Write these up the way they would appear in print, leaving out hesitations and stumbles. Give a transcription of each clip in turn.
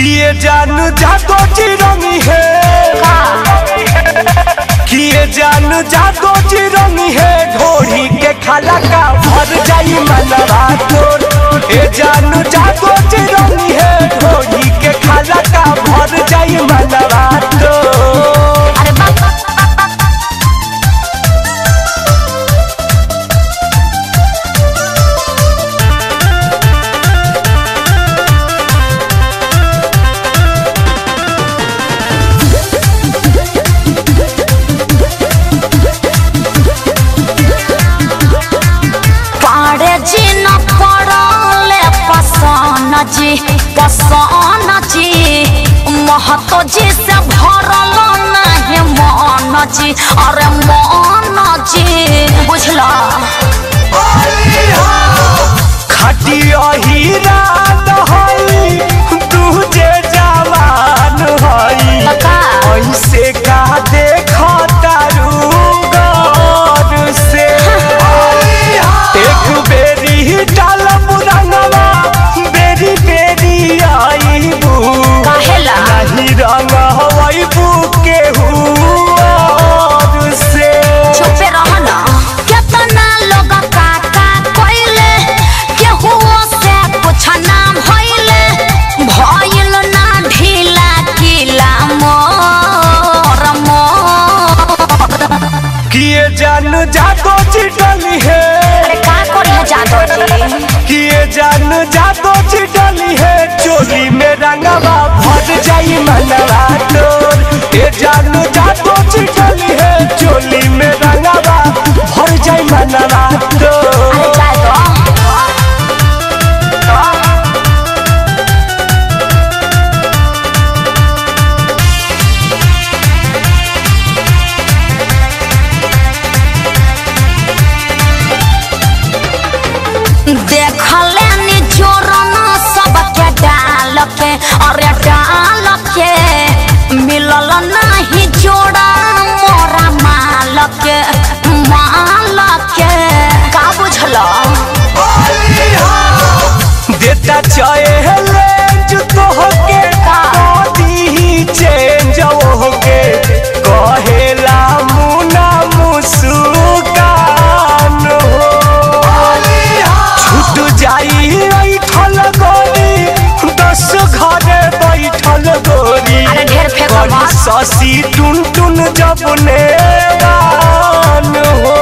किए जान जादो चिरंगी है किए जान जादो चिरंगी है ढोरी के खाला का भर जाई मनवा तोर ए जान जादो चिरंगी है ढोरी के खाला का भर जाई मनवा तोर। अरे बाप जी पसन जी महतो जी से भरल नहीं मन जी अरे मन जी बुझला खटिया हीरा हई तुझे जवान हई ऐसे का देखा तारू गौर से एक बेरी डाल मुरंगवा बेरी बेरी आईबू काहेला नहीं रंग हईबू केहू से चुपे रहना कितना लोग काका कोइले केहू से कुछ नाम होइले भइल ना ढीला किला मोर किए जान जादो चिटली है का करी है जादो जी किए जान जादो चिटली है चोली में रंगवा भर जाई मनवा तोर ए जान जादो चिटली है चोली में रंगवा भर जाई मनवा तोर। अरे जादो देखले नी जोरन सबके डाल के अरे डाल के मिलल नहीं जोड़ा मोरा माल के का बुझल देता चले जुतो के दी चेंज होके कहेला मुना मुस्कान हो छूट जाई बैठल गोरी 10 घरे बैठल गोरी अरे ढेर फेंको शशि टुन टुन जब नेवान हो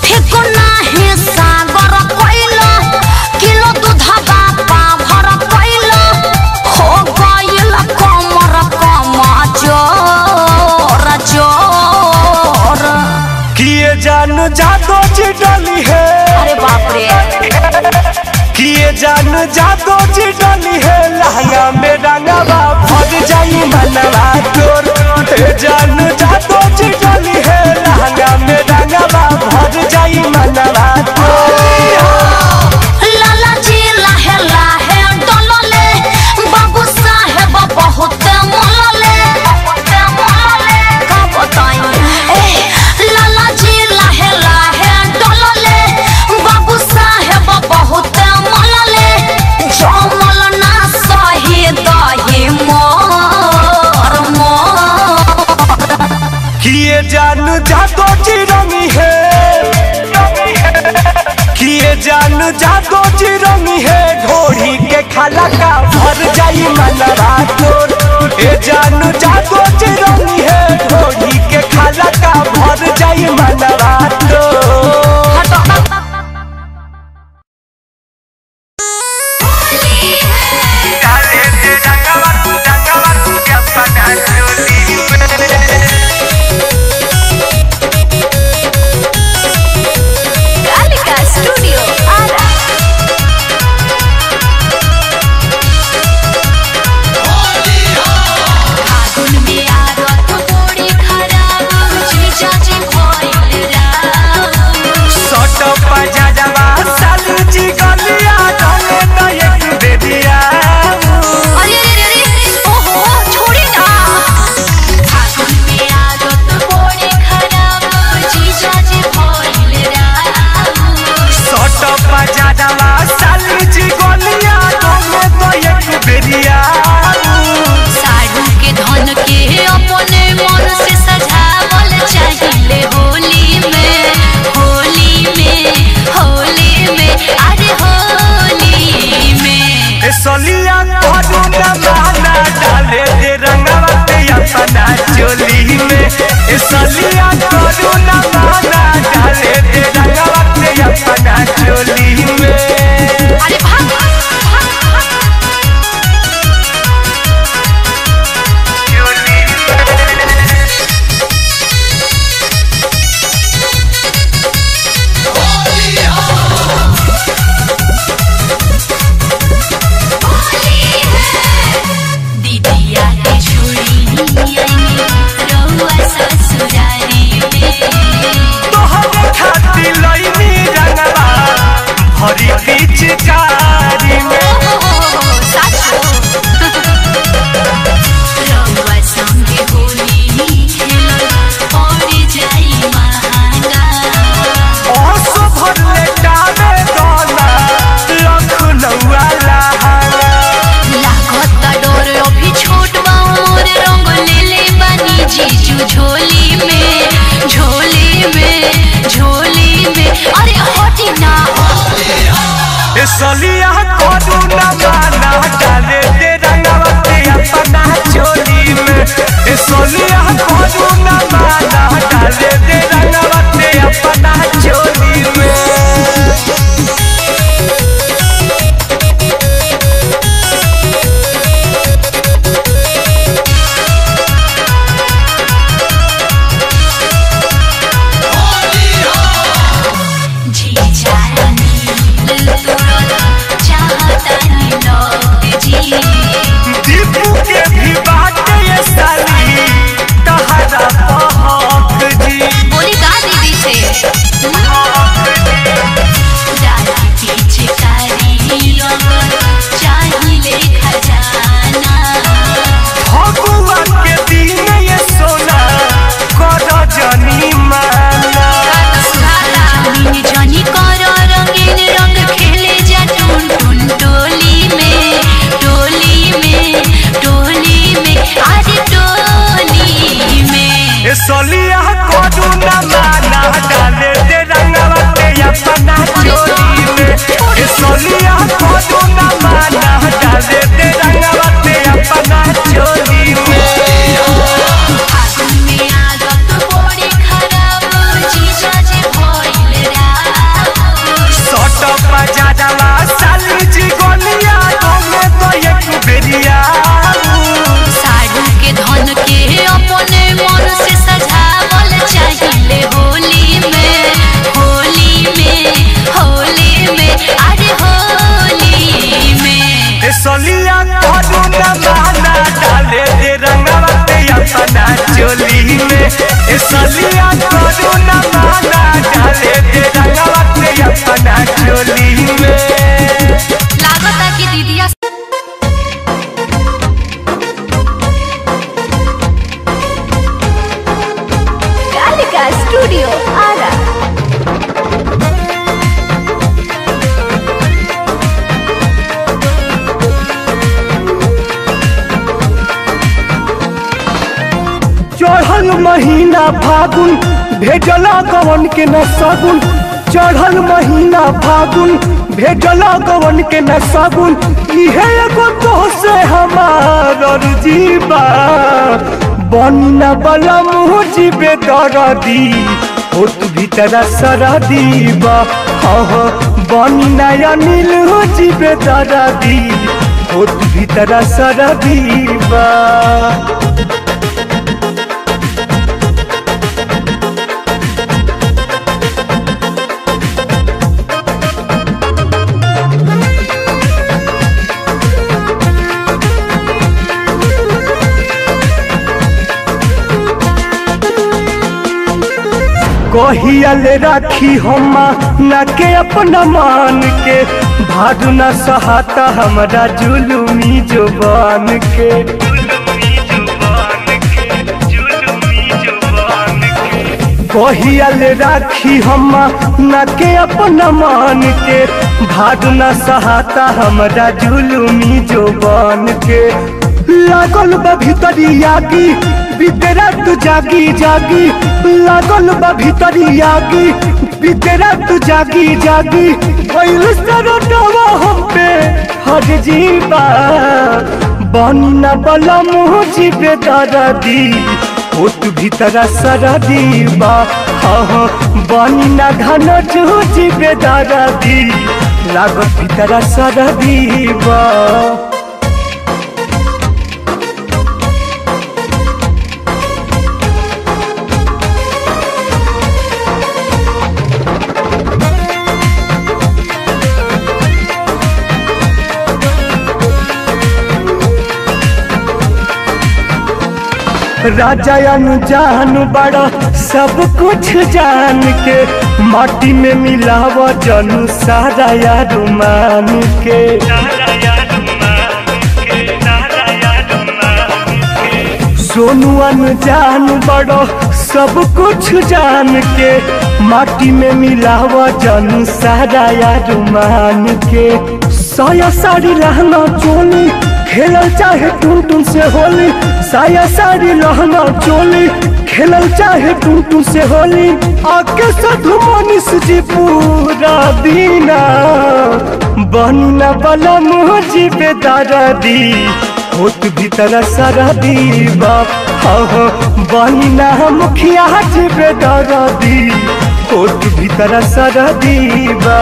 फेंको नाही सागर कोइला किलो दूधवा पाभर कोइला हो गइल कमर जोर जोर किए जान जादो चिटली है अरे बाप रे किए जान जादो चिटली है लहंगा में रंगवा भर जाई मनवा तोर ए जान जादो चिटली है लहंगा में रंगवा भर जाई मनवा तोर। लाला जी लाहे लाहे डोलले बाबू साहेब बहुत मोलले का बताई लाला जी लाहे लाहे डोलले बाबू साहेब बहुत मोलले जमल ना सही दही मोर किए जान जादो चिरंगी है किए जान जादो चिरंगी है ढोरी के खाला का भर जाई मनवा तोर ए जान जादो चिरंगी है ढोरी के खाला का भर जाई मनवा तोर। आगुन में आरत बोड़ी खराब जी चाची भोई करू न माना डाले दे रंगवा ते अपना चोली में। ए सलिया करू न माना डाले दे रंगवा ते अपना चोली में। अरे भाग हरी पिचकारी में रउआ संगे होली खेलल पड़ जाई महंगा। ओसो भरले डाले दोना लखनऊआ लहंगा। लागत डोर अभी छोट बा मोर रंग लेले बानी जीजू झोली में झोली में झोली में। अरे हटी ना ए सलिया करू न माना डाले दे रंगवा ते अपना चोली में। ए सलिया करू न माना डाले दे रंगवा ते अपना चोली में। दीपू के भी बात ये साली तहरा पहक जी। बोली का दीदी से दादा पीछे कारी चाहिए खजाना। भगवा के दिन ये सोना कर जनी माना। जनी कर रंगीन रंग खेले जा टून टून टोली में टोली में टोली में। आज टोली में ए सलिया करू न माना डाले दे रंगवा ते अपना चोली में। ए सलिया करू न माना डाले दे रंगवा ते अपना चोली में। फागुन में आदत बड़ी खराब जीजा जे भइल राव। सट बजावा साली जी गोलिया में तो एक बेरिया। साड़ू के धन के अपने मन से सजावल चाहिए होली में होली में होली में। अरे होली में ए सलिया करू न माना डाले दे रंगवा ते अपना चोली में। ए सलिया करू न माना डाले दे रंगवा ते अपना चोली में। लागता कि दीदिया कालिका स्टूडियो आरा। चढ़ल महीना फागुन भेजला गवन के न सगुन। चढ़ल महीना फागुन भेजला गवन के न सगुन। इहे एगो तो से हमार जीवा बनी न बला मुँह जीवे दरदी होत भीतर सरदी बा। हाँ बनी न अनिल जीवे दरदी होत भीतर सरदी बा। कहियल राखी हम न के अपना मान के भादु न सहाता हमरा जुलुमी जुबान के। कहियल राखी हम न के अपना मान के भादु न सहाता हमरा जुलुमी जुबान के। लागल बा भीतरी आगी बितरा तू जागी जागी लागल बा भीतरी आगी बीते रात जागी जागी भइल सरटवा हम पे हर जीवा बनी न बला मुँह जीवे दरदी होत भीतर सरदीबा हाँ बनी न घन जीवे दरदी लागत भीतर सरदीबा। राजा अनजान बड़ा सब कुछ जान के माटी में मिलावा जनू सारा यार मान के। सोनू अनजान बड़ा सब कुछ जान के माटी में मिलावा जनू सारा यार मान के। साया साड़ी लहंगा चोली खेलल चाहे टून टून से होली साया साड़ी लहंगा चोली खेलल चाहे टून टून से होली आके साधु मनीष जी पूरा दीना बना बला मुँह जी बेदारदी होत भीतर सरदीबा हाँ बना मुखिया जी बेदारदी होत भीतर सरदीबा।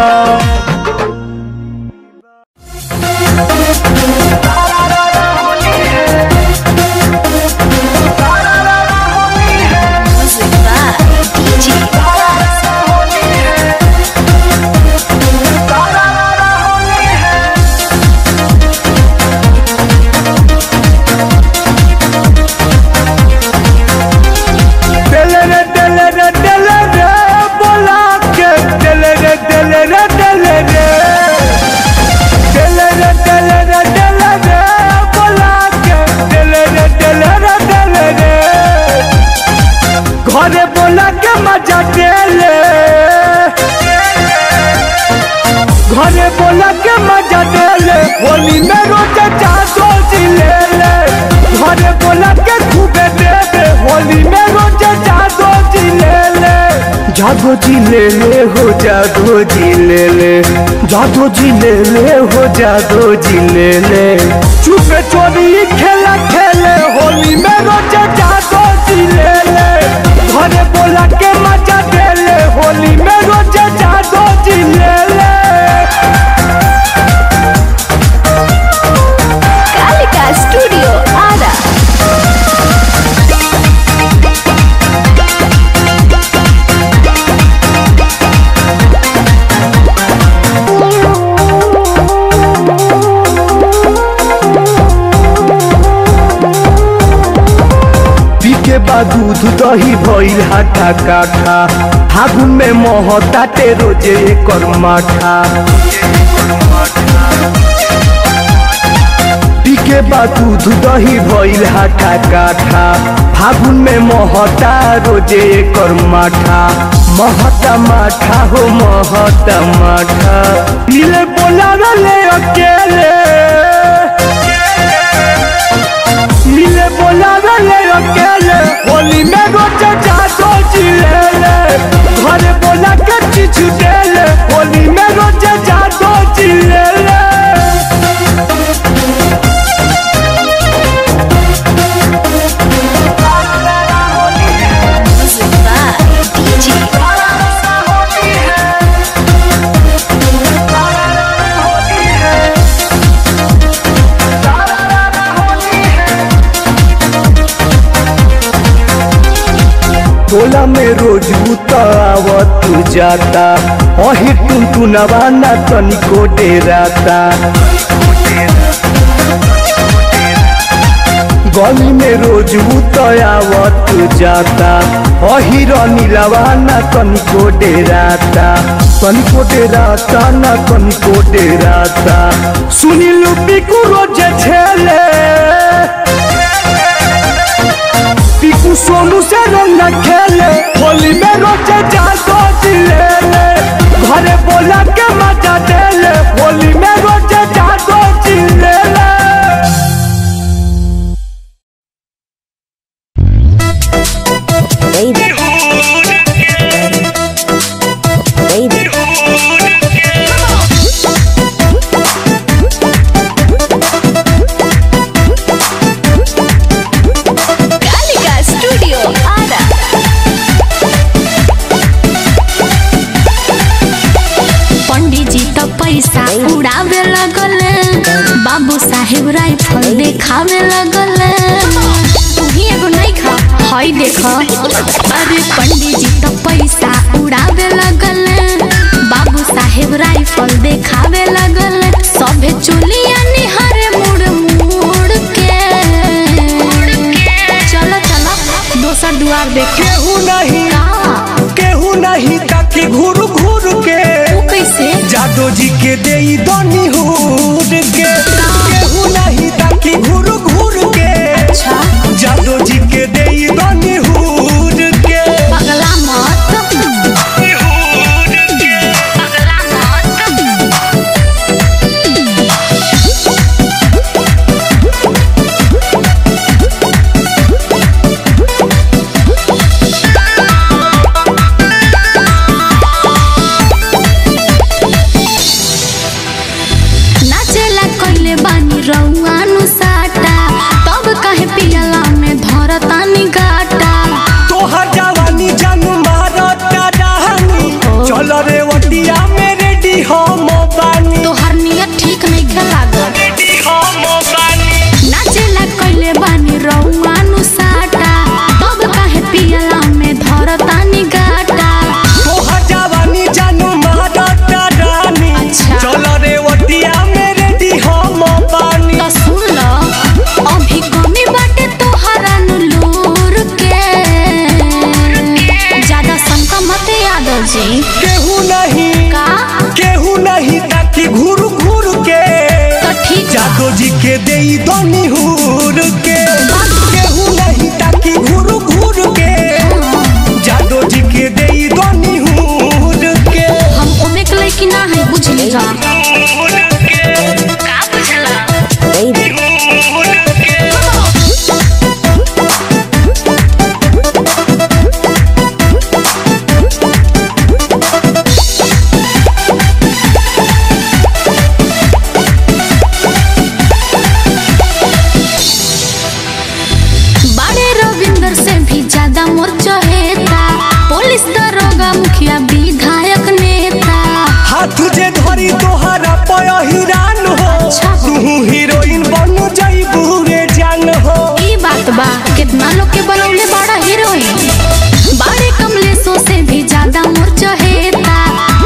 घरे बोला के मजा देले घरे बोला के मजा देले होली में रोज जादो जिले घरे बोला के खूबे देवे होली में रोज जादो जिले जादो जिले हो जादो जिले जादो जिले हो जादो जिले चुपे चोरी खेला खेले होली में रोज जादो जिले घरे बोला के मजा देले होली में रोज जादो जिले। कालिका स्टूडियो आरा। के बाद दूध दही भइल हाथा काठा फागुन में महताटे रोजे कर माठा के बाद दूध दही भइल हाथा काठा फागुन में महता रोजे कर माठा महता माठा हो महता माठा पीले बोला ले अकेले मिले बोला ले अकेले होली में रोज जादो जिले घरे बोला के चीज देले होली में रोज जादो जिले। टोला में रोज उतावत जाता वही टुनटुनवा ना तनिको डेराता गली में रोज उतावत जाता वही रनीलवा ना तनिको डेराता ना तनिको डेराता सुनील पिकू रोज छेले पिकू सोनू से रंग खेले होली में रोज जादो जिले घरे बोला के मजा देले होली में रोज जादो जिले। बाबू साहेब राइफल देखावे लगल। तू ही एगो नहीं खा हई देख। अरे पंडित जी तो पैसा उड़ावे लगल। बाबू साहेब राइफल देखावे लगल। सभे चोलिया निहारे मुड़ मुड़ के। चलो चलो दोसर दुआर देख। केहू नहीं ताकि घूर घूर के। कैसे जादो जी के देई दनी हुर के। केहू नहीं ताकि घूर घूर के। अच्छा जादो जी के देई दनी हुर के। पगला मत केहू नहीं ताकि घूर घूर के। जादो जी के देई दनी हुर के। केहू नहीं ताकि घूर घूर के। जादो जी के देई दनी हुर के। हम ओमे के लइकी ना है बुझली जा का बुझला तुझे धरी तोहरा पया हिरान हो। तू हीरोइन बन जाइबू रे जान हो। ई बात बा कितना लोग के बनौले बड़ा हीरोइन। बारे कमलेशों से भी ज्यादा मोर चहेता।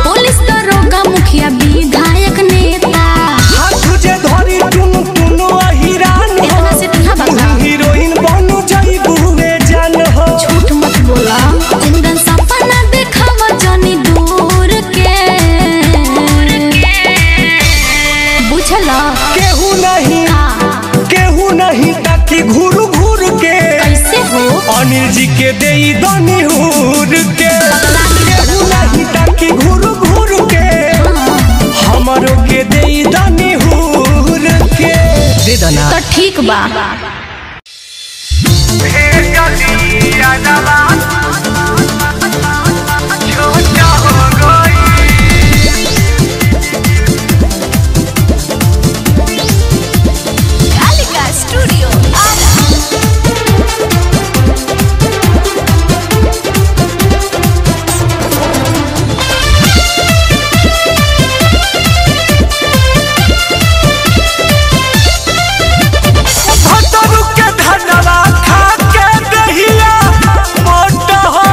पुलिस दरोगा मुखिया विधायक नेता। तुझे धरी टुनु टुनु हिरान हो। तू हीरोइन बन जाइबू रे जान हो। झूठ मत बोला कुंदन सपना देखावा जानी दूर के। केहू नहीं ताकि घूर घूर के। कैसे हो अनिल जी के देई दनी हुर के। केहू नहीं ताकि घूर घूर के। हमरो के देई दनी हुर के। दे दना तो ठीक बा। स्टूडियो के धनवा खा के दहिया मोट हो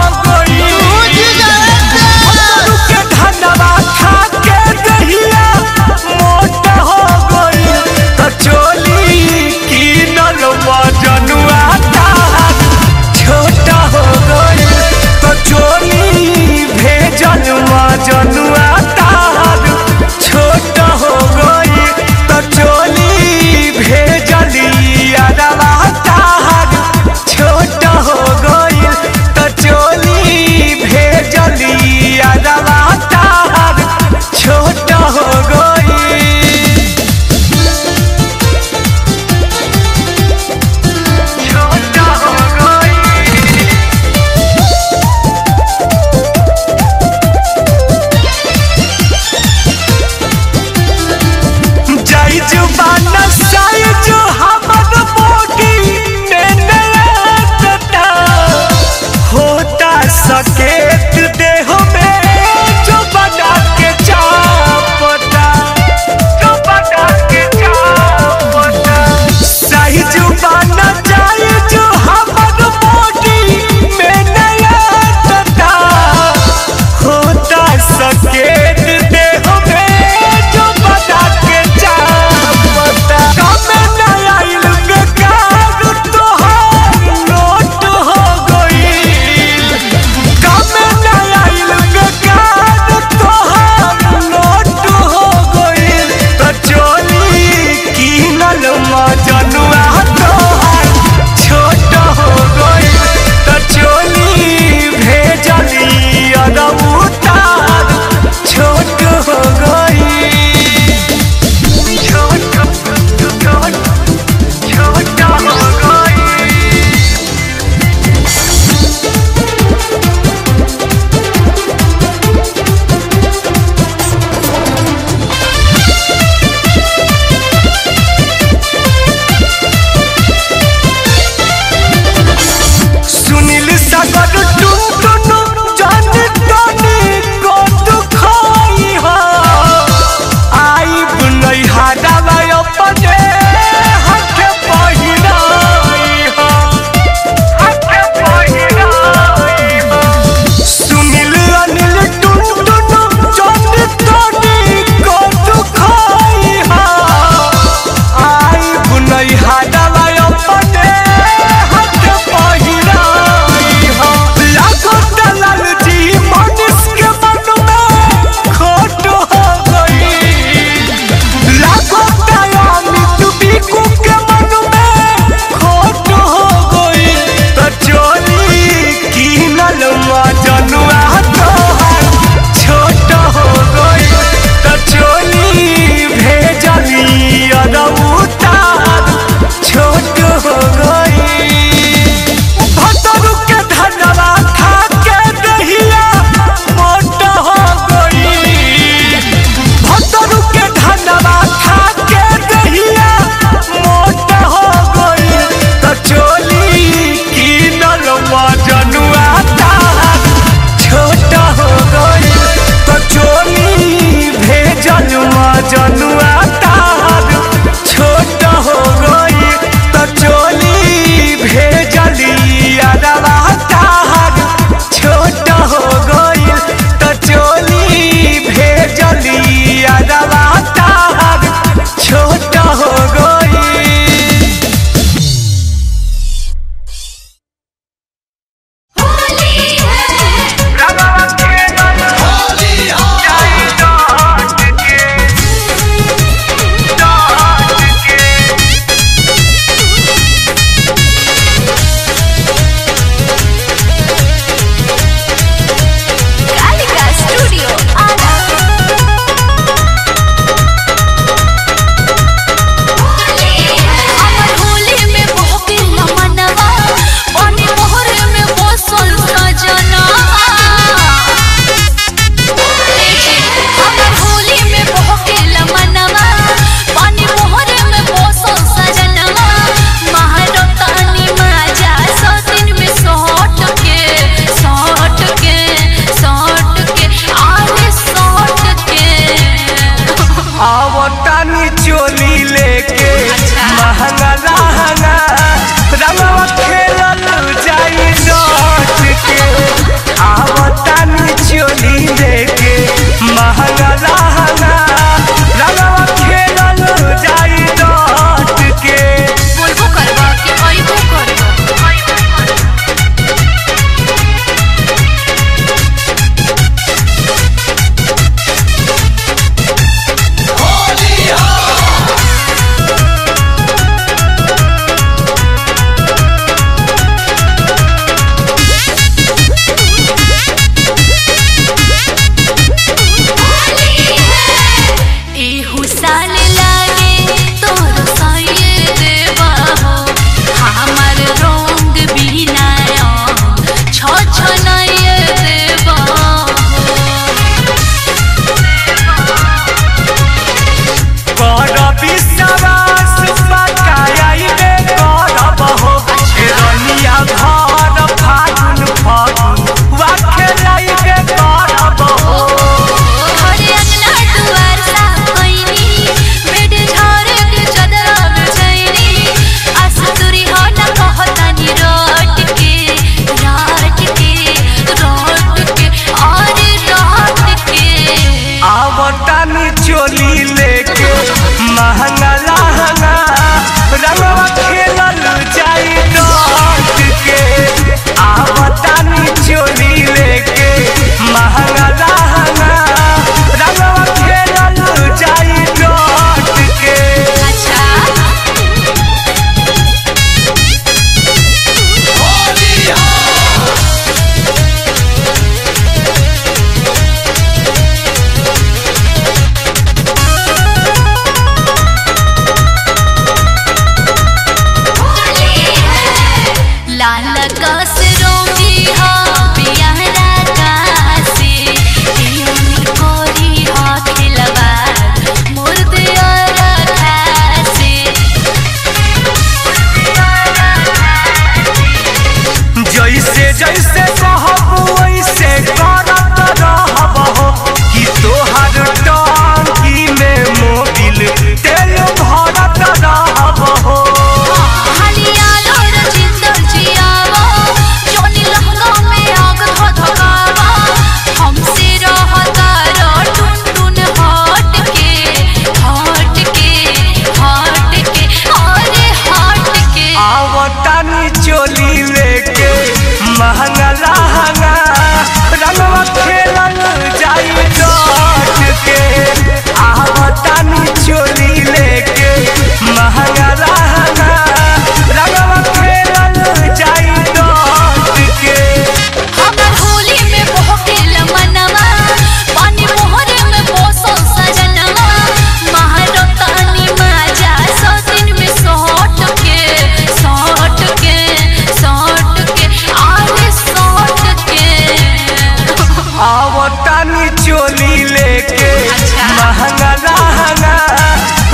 आवतानी चोली लेके अच्छा। महंगा लहंगा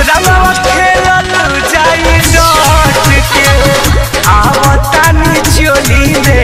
रंगवा खेलल जाई डट के आवतानी चोली लेके